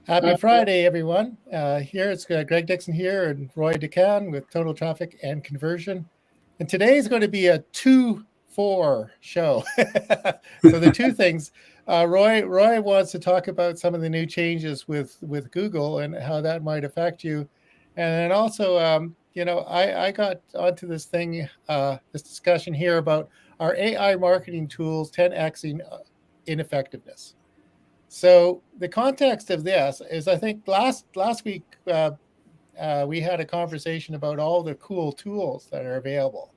Happy Friday, everyone. Here it's Greg Dixon here and Roy DeCan with Total Traffic and Conversion. And today is going to be a 2-4 show. So the two things, Roy wants to talk about some of the new changes with Google and how that might affect you. And then also, I got onto this thing, this discussion here about our AI marketing tools 10xing ineffectiveness. So the context of this is, I think last week we had a conversation about all the cool tools that are available,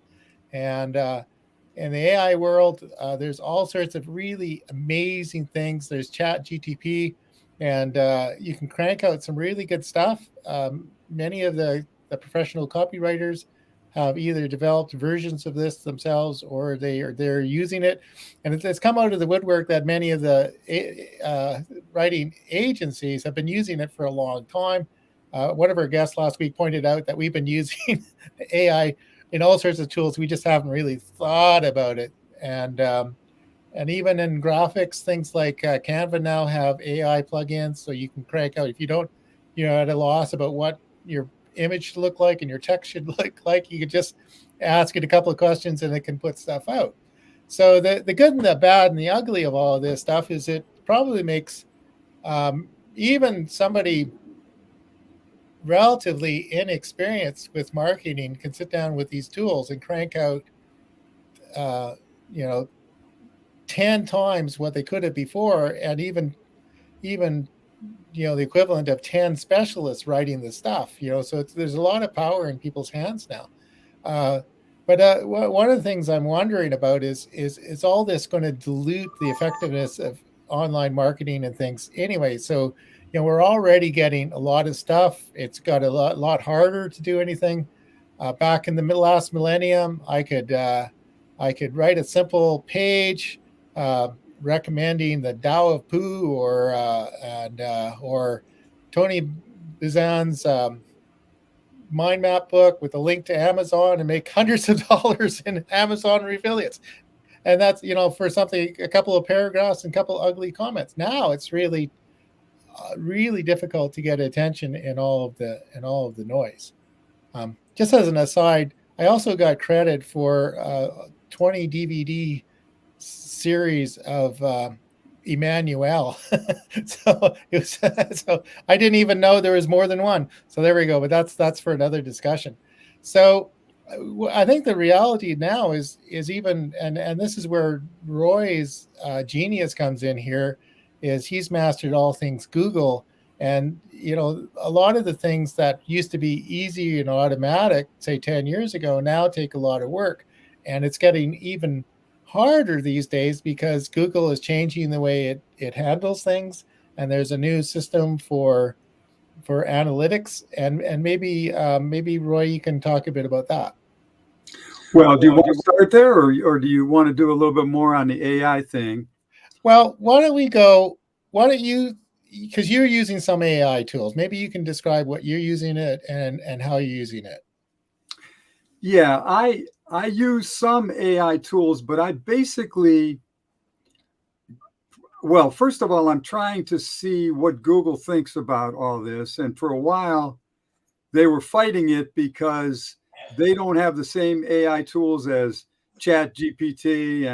and in the AI world, there's all sorts of really amazing things. There's Chat GTP, and you can crank out some really good stuff. Many of the professional copywriters have either developed versions of this themselves or they're using it, and it's come out of the woodwork that many of the writing agencies have been using it for a long time. One of our guests last week pointed out that we've been using AI in all sorts of tools. We just haven't really thought about it, and even in graphics, things like Canva now have AI plugins, so you can crank out if you don't, at a loss about what your image should look like and your text should look like, you could just ask it a couple of questions and it can put stuff out. So the good and the bad and the ugly of all of this stuff is it probably makes even somebody relatively inexperienced with marketing can sit down with these tools and crank out, uh, you know, 10 times what they could have before, and even the equivalent of 10 specialists writing the stuff. So there's a lot of power in people's hands now. uh, but one of the things I'm wondering about is all this going to dilute the effectiveness of online marketing and things anyway? So we're already getting a lot of stuff. It's got a lot harder to do anything. Back in the last millennium, I could write a simple page recommending the Tao of Pooh or Tony Buzan's mind map book with a link to Amazon and make hundreds of dollars in Amazon affiliates. And that's for something, a couple of paragraphs and a couple of ugly comments. Now it's really difficult to get attention in all of the noise. Just as an aside, I also got credit for 20 DVD series of Emmanuel. So so I didn't even know there was more than one. So there we go. But that's for another discussion. So I think the reality now is even, and this is where Roy's genius comes in here, is he's mastered all things Google. And a lot of the things that used to be easy and automatic, say 10 years ago, now take a lot of work. And it's getting even harder these days because Google is changing the way it handles things, and there's a new system for analytics, and maybe Roy, you can talk a bit about that. Well, do you want to start there, or do you want to do a little bit more on the AI thing? Well, why don't you, because you're using some AI tools, maybe you can describe what you're using it and how you're using it. Yeah, I use some AI tools, but I basically, well, first of all, I'm trying to see what Google thinks about all this. And for a while, they were fighting it because they don't have the same AI tools as Chat GPT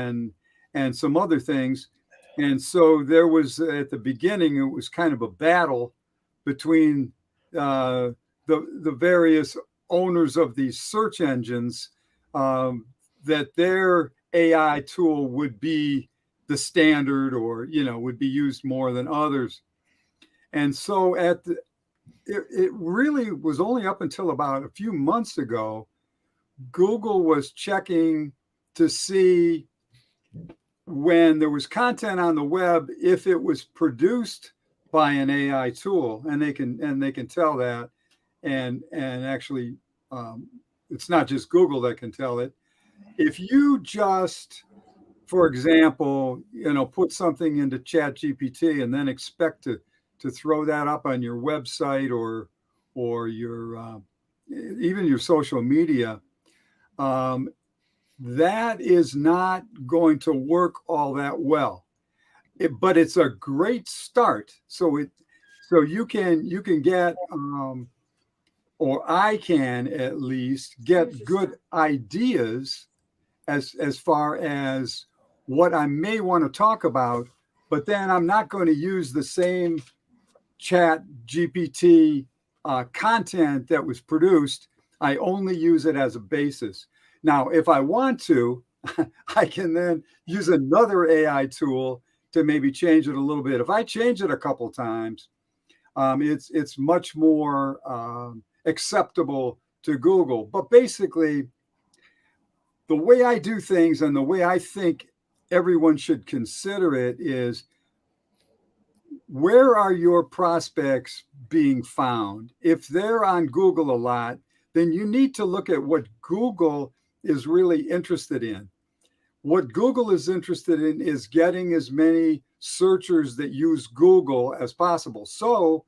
and some other things. And so there was, at the beginning, it was kind of a battle between the various owners of these search engines, that their AI tool would be the standard, or would be used more than others. And so it really was only up until about a few months ago, Google was checking to see when there was content on the web, if it was produced by an AI tool, and they can tell that, and actually, it's not just Google that can tell it. If you just, for example, put something into Chat GPT and then expect to throw that up on your website or your even your social media, that is not going to work all that well. But it's a great start. So So you can get, or I can at least get good ideas as far as what I may want to talk about, but then I'm not going to use the same chat GPT content that was produced. I only use it as a basis. Now, if I want to, I can then use another AI tool to maybe change it a little bit. If I change it a couple times, it's much more acceptable to Google. But basically, the way I do things and the way I think everyone should consider it is, where are your prospects being found? If they're on Google a lot, then you need to look at what Google is really interested in. What Google is interested in is getting as many searchers that use Google as possible. So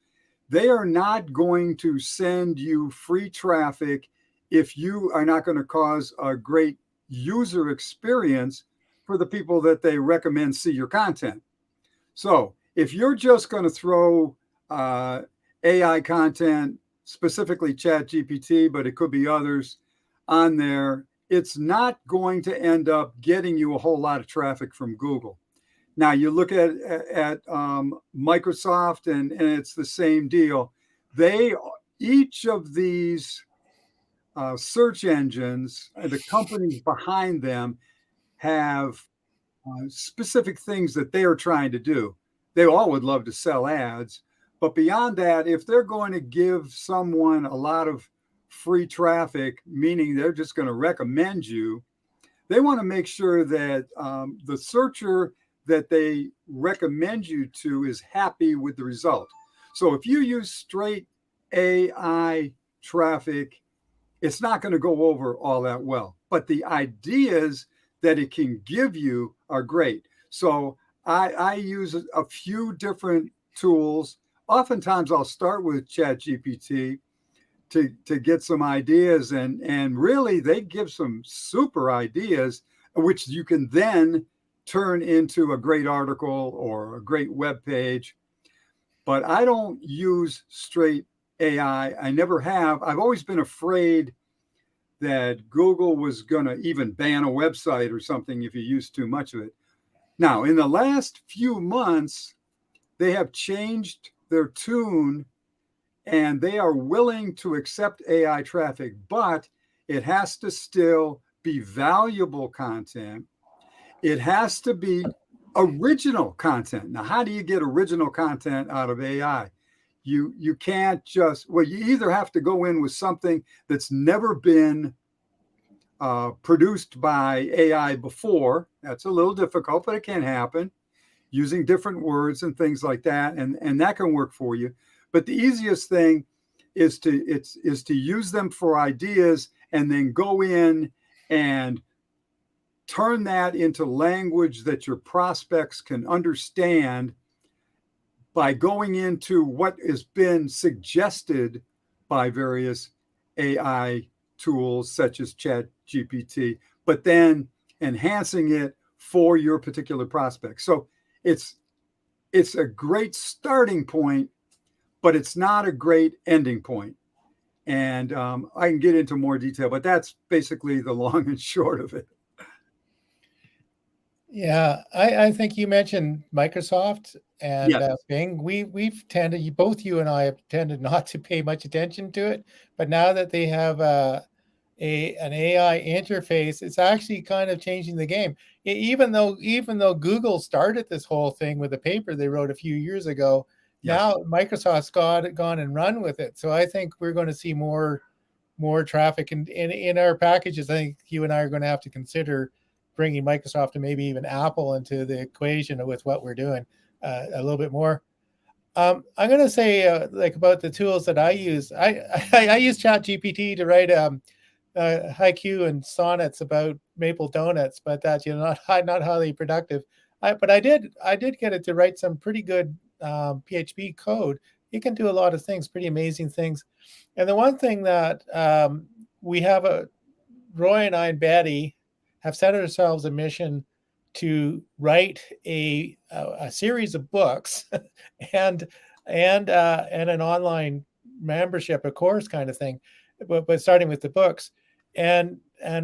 they are not going to send you free traffic if you are not going to cause a great user experience for the people that they recommend see your content. So if you're just going to throw AI content, specifically ChatGPT, but it could be others on there, it's not going to end up getting you a whole lot of traffic from Google. Now you look at Microsoft, and it's the same deal. Each of these search engines, the companies behind them, have specific things that they are trying to do. They all would love to sell ads, but beyond that, if they're going to give someone a lot of free traffic, meaning they're just going to recommend you, they want to make sure that the searcher that they recommend you to is happy with the result. So if you use straight AI traffic, it's not going to go over all that well. But the ideas that it can give you are great. So I use a few different tools. Oftentimes I'll start with ChatGPT to get some ideas, and really they give some super ideas, which you can then turn into a great article or a great web page. But I don't use straight AI. I never have. I've always been afraid that Google was going to even ban a website or something if you use too much of it. Now, in the last few months, they have changed their tune, and they are willing to accept AI traffic, but it has to still be valuable content. It has to be original content. Now, how do you get original content out of AI? You can't just, well, you either have to go in with something that's never been produced by AI before. That's a little difficult, but it can happen, using different words and things like that, and that can work for you. But the easiest thing is to use them for ideas, and then go in and turn that into language that your prospects can understand by going into what has been suggested by various AI tools such as ChatGPT, but then enhancing it for your particular prospect. So it's a great starting point, but it's not a great ending point. And I can get into more detail, but that's basically the long and short of it. Yeah, I think you mentioned Microsoft and Yes. Bing. We've tended, both you and I have tended not to pay much attention to it, but now that they have an AI interface, it's actually kind of changing the game. Even though Google started this whole thing with a paper they wrote a few years ago, Yes. now Microsoft's gone and run with it. So I think we're going to see more traffic in our packages. I think you and I are going to have to consider bringing Microsoft and maybe even Apple into the equation with what we're doing a little bit more. I'm going to say like about the tools that I use. I use ChatGPT to write haiku and sonnets about maple donuts, but that's not highly productive. But I did get it to write some pretty good PHP code. It can do a lot of things, pretty amazing things. And the one thing that we have Roy and I and Betty have set ourselves a mission to write a series of books, and and an online membership, a course kind of thing, but starting with the books. And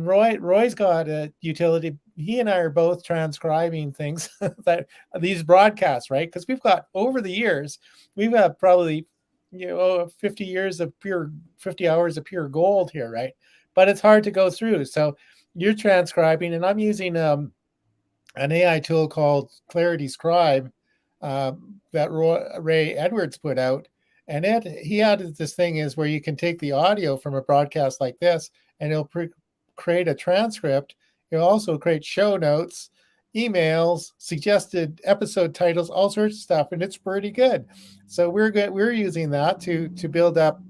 Roy's got a utility. He and I are both transcribing things that these broadcasts, right? Because we've got over the years, we've got probably 50 hours of pure gold here, right? But it's hard to go through. So you're transcribing, and I'm using an AI tool called Clarity Scribe that Ray Edwards put out. And he added this thing is where you can take the audio from a broadcast like this, and it'll create a transcript. It'll also create show notes, emails, suggested episode titles, all sorts of stuff, and it's pretty good. So we're good. We're using that to build up.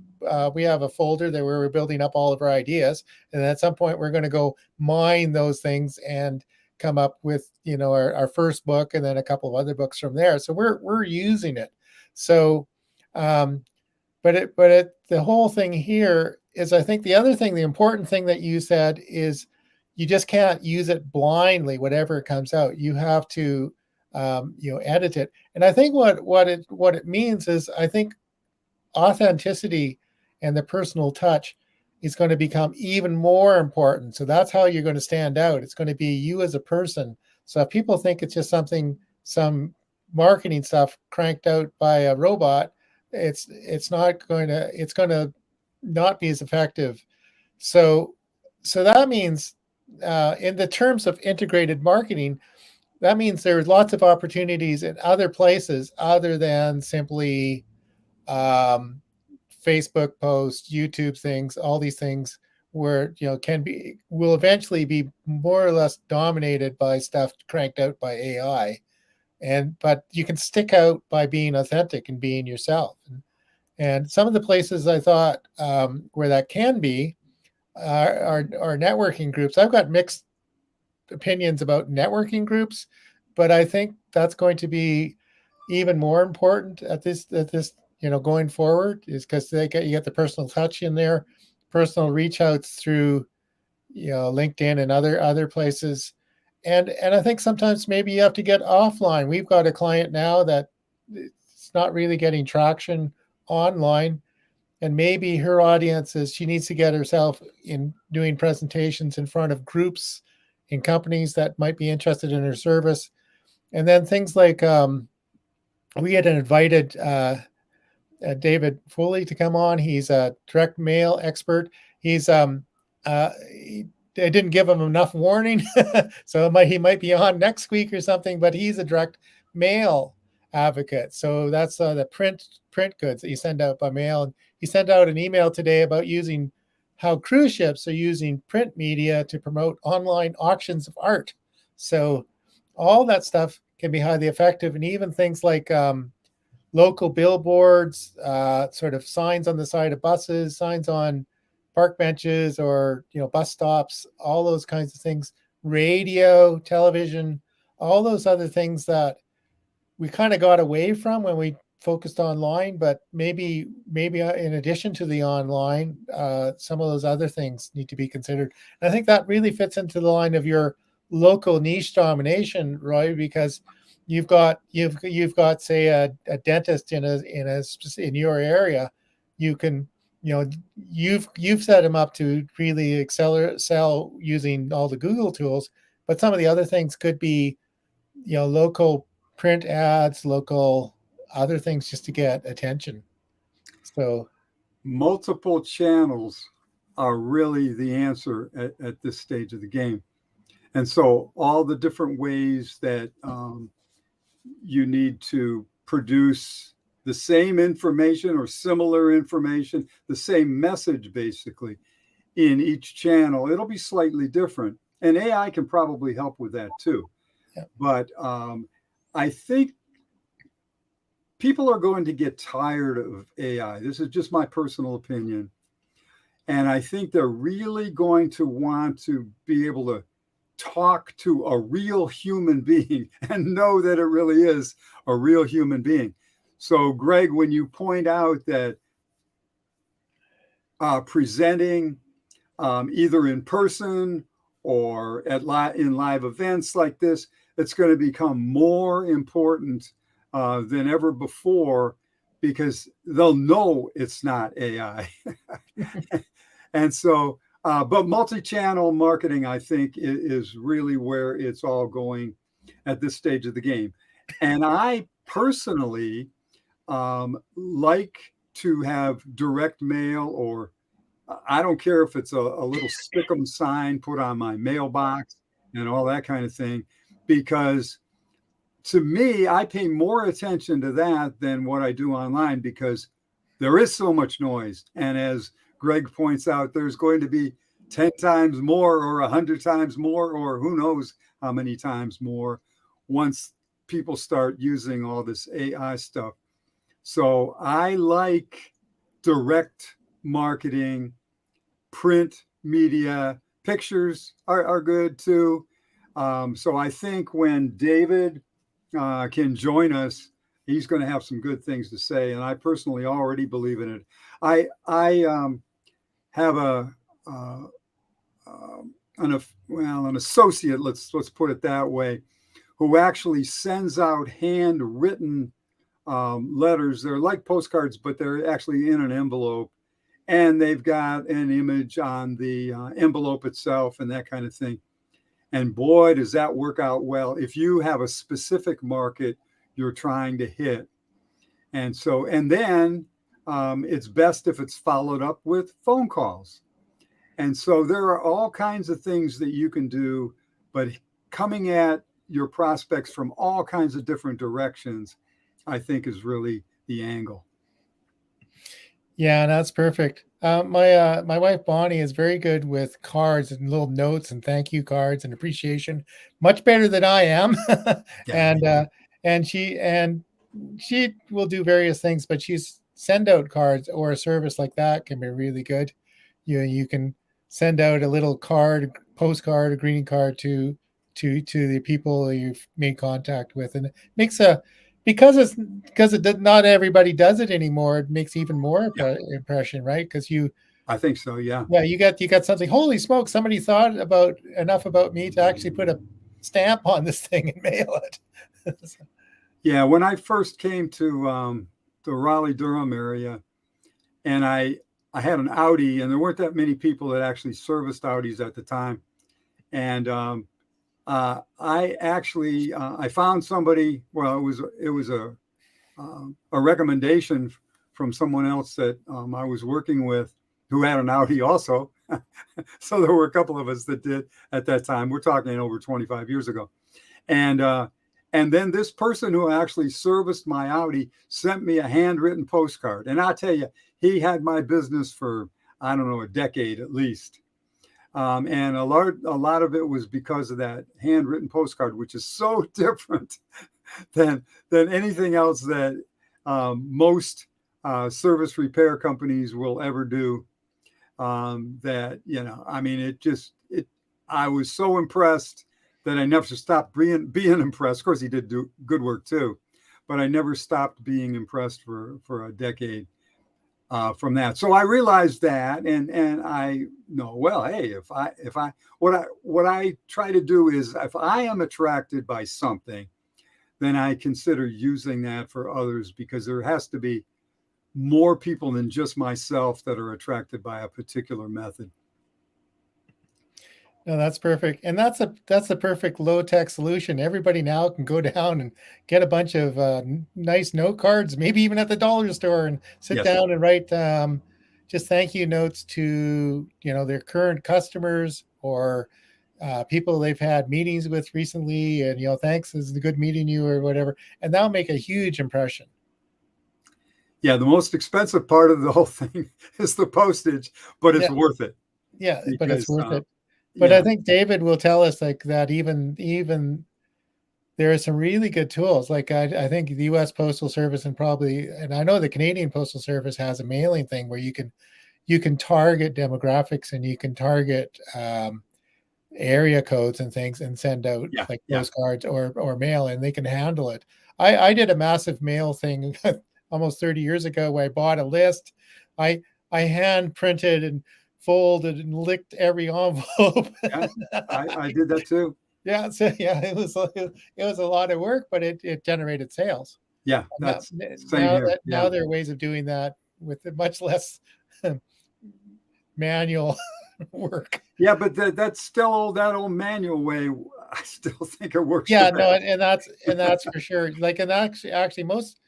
We have a folder that where we're building up all of our ideas, and at some point we're going to go mine those things and come up with our first book and then a couple of other books from there. So we're using it. So the whole thing here is, I think the other thing, the important thing that you said is you just can't use it blindly, whatever comes out. You have to edit it. And I think what it means is, I think authenticity and the personal touch is going to become even more important. So that's how you're going to stand out. It's going to be you as a person. So if people think it's just some marketing stuff cranked out by a robot, it's going to not be as effective. So that means in the terms of integrated marketing, that means there's lots of opportunities in other places other than simply Facebook posts, YouTube things, all these things where will eventually be more or less dominated by stuff cranked out by AI. But you can stick out by being authentic and being yourself. And some of the places I thought where that can be are networking groups. I've got mixed opinions about networking groups, but I think that's going to be even more important at this going forward, is because you get the personal touch in there, personal reach outs through LinkedIn and other places. And I think sometimes maybe you have to get offline. We've got a client now that it's not really getting traction online, and maybe her audience is she needs to get herself in doing presentations in front of groups in companies that might be interested in her service. And then things like we had invited David Foley to come on. He's a direct mail expert. He's I didn't give him enough warning, so he might be on next week or something. But he's a direct mail advocate. So that's the print goods that you send out by mail. And he sent out an email today about using how cruise ships are using print media to promote online auctions of art. So all that stuff can be highly effective, and even things like local billboards, sort of signs on the side of buses, signs on park benches or bus stops, all those kinds of things, radio, television, all those other things that we kind of got away from when we focused online. But maybe in addition to the online, some of those other things need to be considered. And I think that really fits into the line of your local niche domination, Roy, because you've got say a dentist in your area. You can you've set him up to really sell using all the Google tools, but some of the other things could be local print ads, local other things, just to get attention. So multiple channels are really the answer at this stage of the game. And so all the different ways that you need to produce the same information or similar information, the same message basically in each channel, it'll be slightly different. And AI can probably help with that too. Yeah. But I think people are going to get tired of AI. This is just my personal opinion. And I think they're really going to want to be able to talk to a real human being and know that it really is a real human being. So, Greg, when you point out that presenting either in person or in live events like this, it's going to become more important than ever before, because they'll know it's not AI. And so, but multi-channel marketing, I think, is really where it's all going at this stage of the game. And I personally like to have direct mail, or I don't care if it's a little stick-em sign put on my mailbox and all that kind of thing, because to me, I pay more attention to that than what I do online, because there is so much noise. And as Greg points out, there's going to be 10 times more or 100 times more, or who knows how many times more, once people start using all this AI stuff. So I like direct marketing, print media, pictures are good too. So I think when David can join us, he's going to have some good things to say, and I personally already believe in it. I have an associate, let's put it that way, who actually sends out handwritten letters. They're like postcards, but they're actually in an envelope, and they've got an image on the envelope itself and that kind of thing. And boy, does that work out well if you have a specific market you're trying to hit. And so, and then it's best if it's followed up with phone calls. And so there are all kinds of things that you can do, but coming at your prospects from all kinds of different directions, I think, is really the angle. Yeah, that's perfect. My wife Bonnie is very good with cards and little notes and thank you cards and appreciation, much better than I am. Yeah. And she will do various things, but she's send out cards, or a service like that can be really good. You can send out a little card, postcard, a greeting card to the people you've made contact with, and it makes a because not everybody does it anymore. It makes even more Yeah, impression, right? Because I think so. Yeah. you got something. Holy smoke! Somebody thought about enough about me to actually put a stamp on this thing and mail it. Yeah. When I first came to the Raleigh Durham area, and I had an Audi, and there weren't that many people that actually serviced Audis at the time. And I actually I found somebody. Well, it was a recommendation from someone else that I was working with, who had an Audi also. So there were a couple of us that did at that time. We're talking over 25 years ago. And then this person who actually serviced my Audi sent me a handwritten postcard. And I'll tell you, he had my business for, I don't know, a decade at least. And a lot of it was because of that handwritten postcard, which is so different than anything else that most service repair companies will ever do. That, I mean, I was so impressed that I never stopped being impressed. Of course, he did do good work too, but I never stopped being impressed for a decade from that. So I realized that, and I know, well, hey, what I try to do is, if I am attracted by something, then I consider using that for others, because there has to be more people than just myself that are attracted by a particular method. No, that's perfect, and that's a perfect low tech solution. Everybody now can go down and get a bunch of nice note cards, maybe even at the dollar store, and sit Yes. down and write just thank you notes to their current customers, or people they've had meetings with recently, and thanks, it's a good meeting you, or whatever, and that'll make a huge impression. Yeah, the most expensive part of the whole thing is the postage, but it's worth it. Yeah, but it's worth it. But Yeah. I think David will tell us like that even there are some really good tools. Like I think the U.S. Postal Service, and I know the Canadian Postal Service has a mailing thing where you can target demographics, and you can target area codes and things, and send out like postcards or mail, and they can handle it. I did a massive mail thing almost 30 years ago, where I bought a list. I hand printed and folded and licked every envelope. Yeah, I did that too. Yeah, so yeah, it was a lot of work, but it generated sales. Yeah, Now, that's same here. now Yeah. there are ways of doing that with much less manual work. Yeah, but that's still that old manual way. I still think it works the Yeah, no, best. and that's for sure. Like, and actually most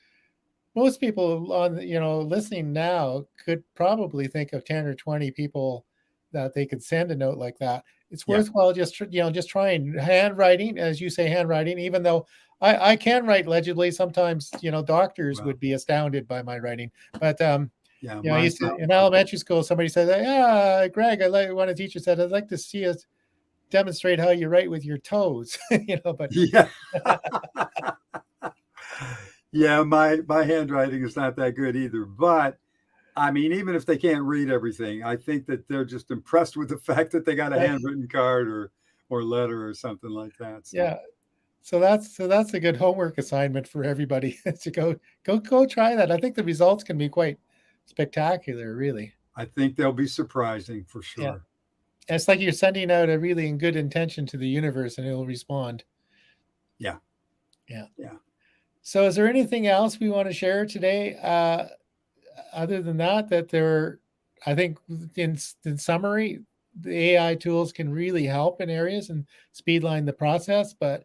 people on, listening now could probably think of 10 or 20 people that they could send a note like that. It's Yeah. worthwhile just trying handwriting, as you say, handwriting, even though I can write legibly. Sometimes, doctors Well, would be astounded by my writing. But yeah, I mine's used to not. in elementary school, somebody said, "Yeah, Greg, one of the teachers said, I'd like to see us demonstrate how you write with your toes." But Yeah. Yeah, my handwriting is not that good either. But I mean, even if they can't read everything, I think that they're just impressed with the fact that they got a handwritten card or letter or something like that. So yeah, so that's a good homework assignment for everybody to go try that. I think the results can be quite spectacular, really. I think they'll be surprising for Yeah. sure. And it's like you're sending out a really good intention to the universe and it'll respond. Yeah. Yeah. Yeah. So is there anything else we want to share today? Other than that there, I think in summary, the AI tools can really help in areas and speedline the process, but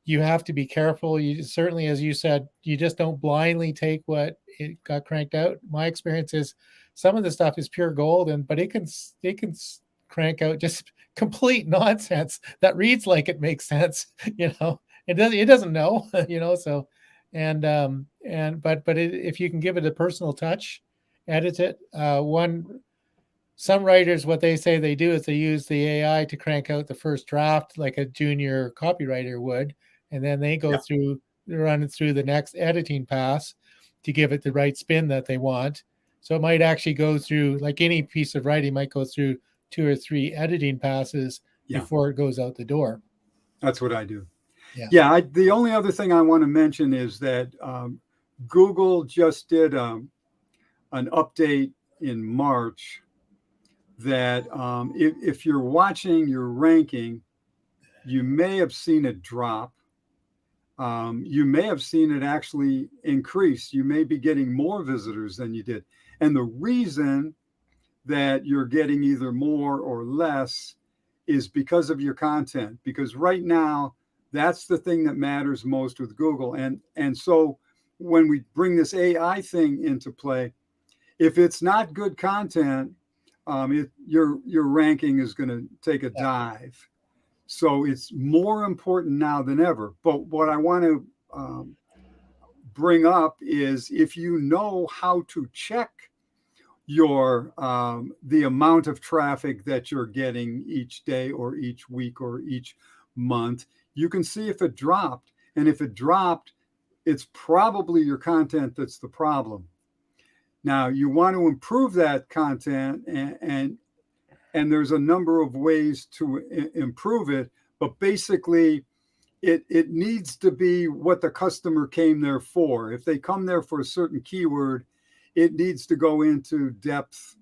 you have to be careful. You certainly, as you said, you just don't blindly take what it got cranked out. My experience is some of the stuff is pure gold, but it can crank out just complete nonsense that reads like it makes sense. It doesn't know. So if you can give it a personal touch, edit it. Some writers, what they say they do is they use the AI to crank out the first draft like a junior copywriter would, and then they Yeah. run it through the next editing pass to give it the right spin that they want. So it might actually go through, like any piece of writing, might go through 2 or 3 editing passes Yeah. before it goes out the door. That's what I do. Yeah. Yeah. The only other thing I want to mention is that Google just did an update in March that if you're watching your ranking, you may have seen it drop. You may have seen it actually increase. You may be getting more visitors than you did. And the reason that you're getting either more or less is because of your content. Because right now, that's the thing that matters most with Google. And so when we bring this AI thing into play, if it's not good content, your ranking is going to take a dive. So it's more important now than ever. But what I want to bring up is if you know how to check your the amount of traffic that you're getting each day or each week or each month, you can see if it dropped. And if it dropped, it's probably your content that's the problem. Now you want to improve that content, and there's a number of ways to improve it, but basically it needs to be what the customer came there for. If they come there for a certain keyword, it needs to go into depth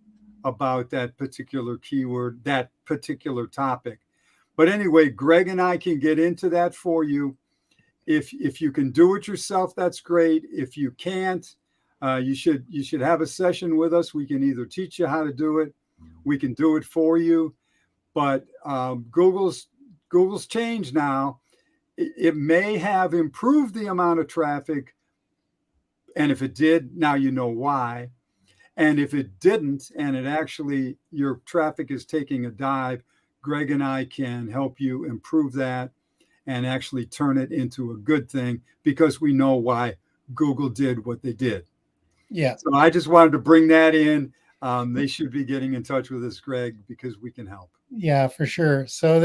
about that particular keyword, that particular topic. But anyway, Greg and I can get into that for you. If you can do it yourself, that's great. If you can't, you should have a session with us. We can either teach you how to do it, we can do it for you. But Google's changed now. It may have improved the amount of traffic, and if it did, now you know why. And if it didn't, and it actually your traffic is taking a dive, Greg and I can help you improve that and actually turn it into a good thing, because we know why Google did what they did. Yeah. So I just wanted to bring that in. They should be getting in touch with us, Greg, because we can help. Yeah, for sure. So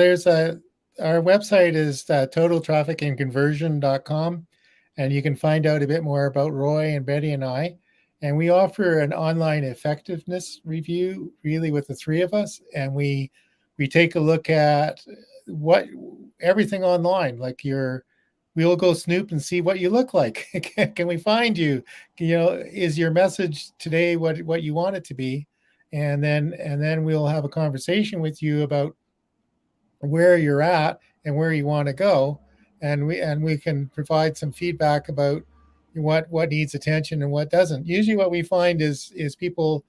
our website is totaltrafficandconversion.com, and you can find out a bit more about Roy and Betty and I. And we offer an online effectiveness review, really, with the three of us, and we take a look at everything online, like we'll go snoop and see what you look like. Can we find you? Is your message today what you want it to be? And then we'll have a conversation with you about where you're at and where you want to go, and we can provide some feedback about what needs attention and what doesn't. Usually what we find is people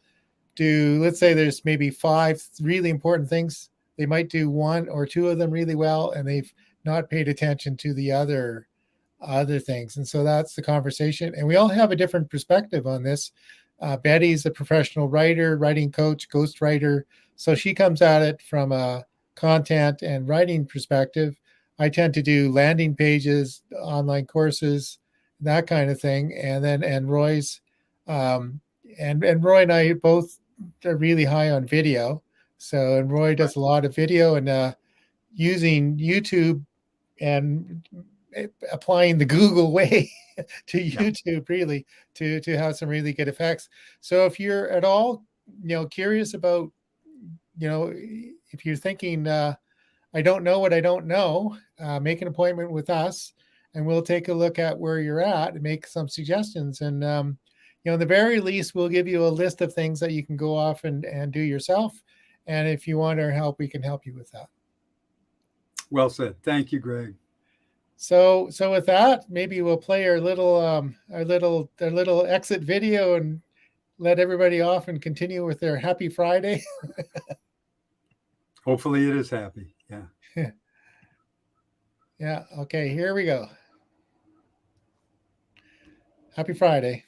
do, let's say there's maybe 5 really important things. They might do 1 or 2 of them really well, and they've not paid attention to the other things. And so that's the conversation. And we all have a different perspective on this. Betty's a professional writer, writing coach, ghostwriter. So she comes at it from a content and writing perspective. I tend to do landing pages, online courses, that kind of thing. And Roy's, and Roy and I both are really high on video. So, and Roy does a lot of video and using YouTube and applying the Google way to YouTube really to have some really good effects. So if you're at all, curious about, if you're thinking, I don't know what I don't know, make an appointment with us and we'll take a look at where you're at and make some suggestions. And, at the very least, we'll give you a list of things that you can go off and do yourself. And if you want our help, we can help you with that. Well said. Thank you, Greg. So with that, maybe we'll play our little exit video and let everybody off and continue with their happy Friday. Hopefully it is happy. Yeah. Yeah. Okay, here we go. Happy Friday.